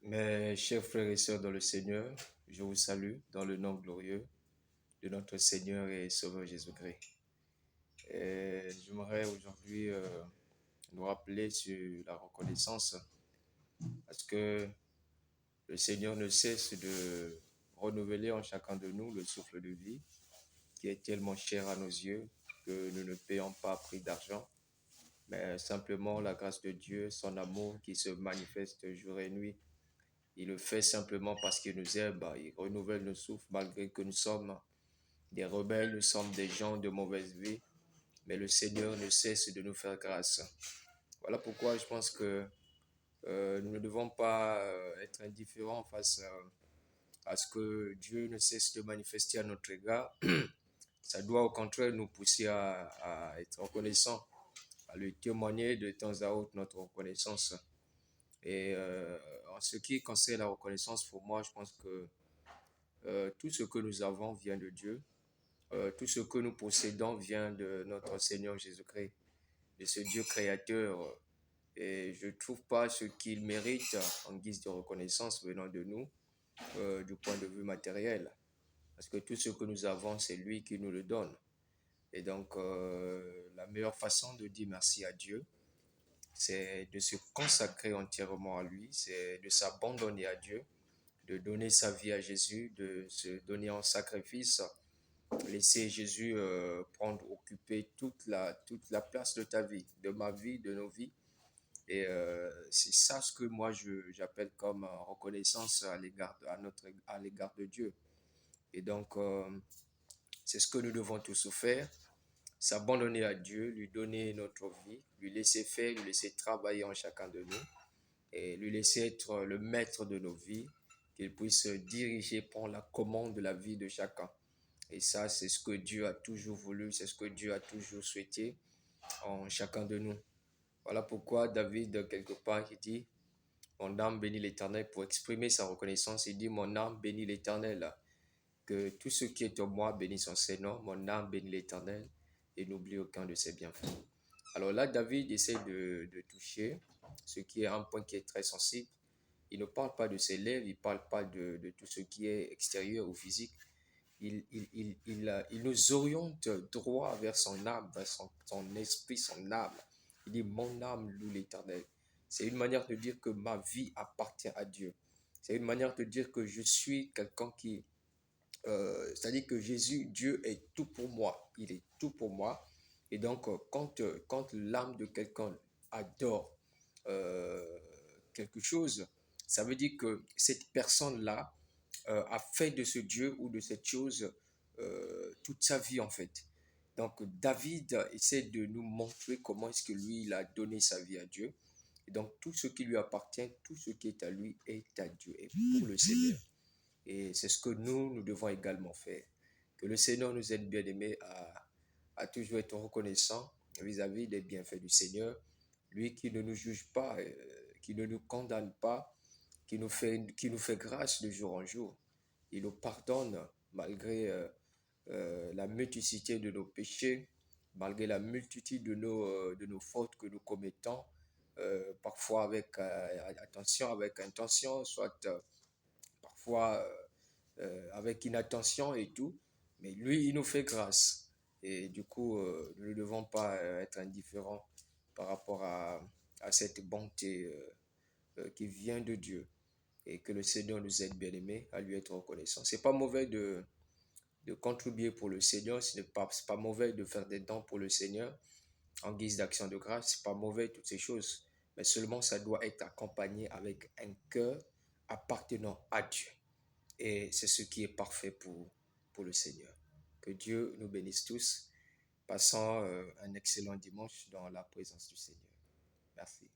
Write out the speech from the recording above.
Mes chers frères et sœurs dans le Seigneur, je vous salue dans le nom glorieux de notre Seigneur et Sauveur Jésus-Christ. J'aimerais aujourd'hui nous rappeler sur la reconnaissance parce que le Seigneur ne cesse de renouveler en chacun de nous le souffle de vie qui est tellement cher à nos yeux que nous ne payons pas prix d'argent, mais simplement la grâce de Dieu, son amour qui se manifeste jour et nuit. Il le fait simplement parce qu'il nous aime, il renouvelle nos souffles malgré que nous sommes des rebelles, nous sommes des gens de mauvaise vie, mais le Seigneur ne cesse de nous faire grâce. Voilà pourquoi je pense que nous ne devons pas être indifférents face à ce que Dieu ne cesse de manifester à notre égard. Ça doit au contraire nous pousser à être reconnaissants, à lui témoigner de temps à autre notre reconnaissance. Et en ce qui concerne la reconnaissance, pour moi, je pense que tout ce que nous avons vient de Dieu. Tout ce que nous possédons vient de notre Seigneur Jésus-Christ, de ce Dieu créateur. Et je ne trouve pas ce qu'il mérite en guise de reconnaissance venant de nous, du point de vue matériel. Parce que tout ce que nous avons, c'est lui qui nous le donne. Et donc, la meilleure façon de dire merci à Dieu, c'est de se consacrer entièrement à lui, c'est de s'abandonner à Dieu, de donner sa vie à Jésus, de se donner en sacrifice, laisser Jésus occuper toute la place de ta vie, de ma vie, de nos vies. Et c'est ça ce que moi j'appelle comme reconnaissance à l'égard de Dieu. Et donc, c'est ce que nous devons tous faire, s'abandonner à Dieu, lui donner notre vie, lui laisser faire, lui laisser travailler en chacun de nous et lui laisser être le maître de nos vies, qu'il puisse diriger, prendre la commande de la vie de chacun. Et ça, c'est ce que Dieu a toujours voulu, c'est ce que Dieu a toujours souhaité en chacun de nous. Voilà pourquoi David, quelque part, il dit, mon âme bénit l'Éternel, pour exprimer sa reconnaissance. Il dit, mon âme bénit l'Éternel, que tout ce qui est en moi bénisse son Seigneur, mon âme bénit l'Éternel, et n'oublie aucun de ses bienfaits. Alors là, David essaie de toucher ce qui est un point qui est très sensible. Il ne parle pas de ses lèvres, il ne parle pas de tout ce qui est extérieur ou physique. Il nous oriente droit vers son âme, vers son esprit, son âme. Il dit, mon âme loue l'Éternel. C'est une manière de dire que ma vie appartient à Dieu. C'est une manière de dire que je suis quelqu'un qui... c'est-à-dire que Jésus, Dieu est tout pour moi. Il est tout pour moi. Et donc, quand l'âme de quelqu'un adore quelque chose, ça veut dire que cette personne-là a fait de ce Dieu ou de cette chose toute sa vie en fait. Donc David essaie de nous montrer comment est-ce que lui, il a donné sa vie à Dieu. Et donc tout ce qui lui appartient, tout ce qui est à lui est à Dieu et pour le Seigneur. Et c'est ce que nous devons également faire. Que le Seigneur nous aide bien aimés à toujours être reconnaissant vis-à-vis des bienfaits du Seigneur. Lui qui ne nous juge pas, qui ne nous condamne pas, qui nous fait grâce de jour en jour. Il nous pardonne malgré la multiplicité de nos péchés, malgré la multitude de nos fautes que nous commettons, parfois avec attention, avec intention, soit parfois avec inattention et tout. Mais lui, il nous fait grâce. Et du coup, nous ne devons pas être indifférents par rapport à cette bonté qui vient de Dieu. Et que le Seigneur nous aide, bien aimés, à lui être reconnaissant. C'est pas mauvais de contribuer pour le Seigneur, c'est pas mauvais de faire des dons pour le Seigneur en guise d'action de grâce, c'est pas mauvais toutes ces choses, mais seulement ça doit être accompagné avec un cœur appartenant à Dieu. Et c'est ce qui est parfait pour le Seigneur. Que Dieu nous bénisse tous. Passons un excellent dimanche dans la présence du Seigneur. Merci.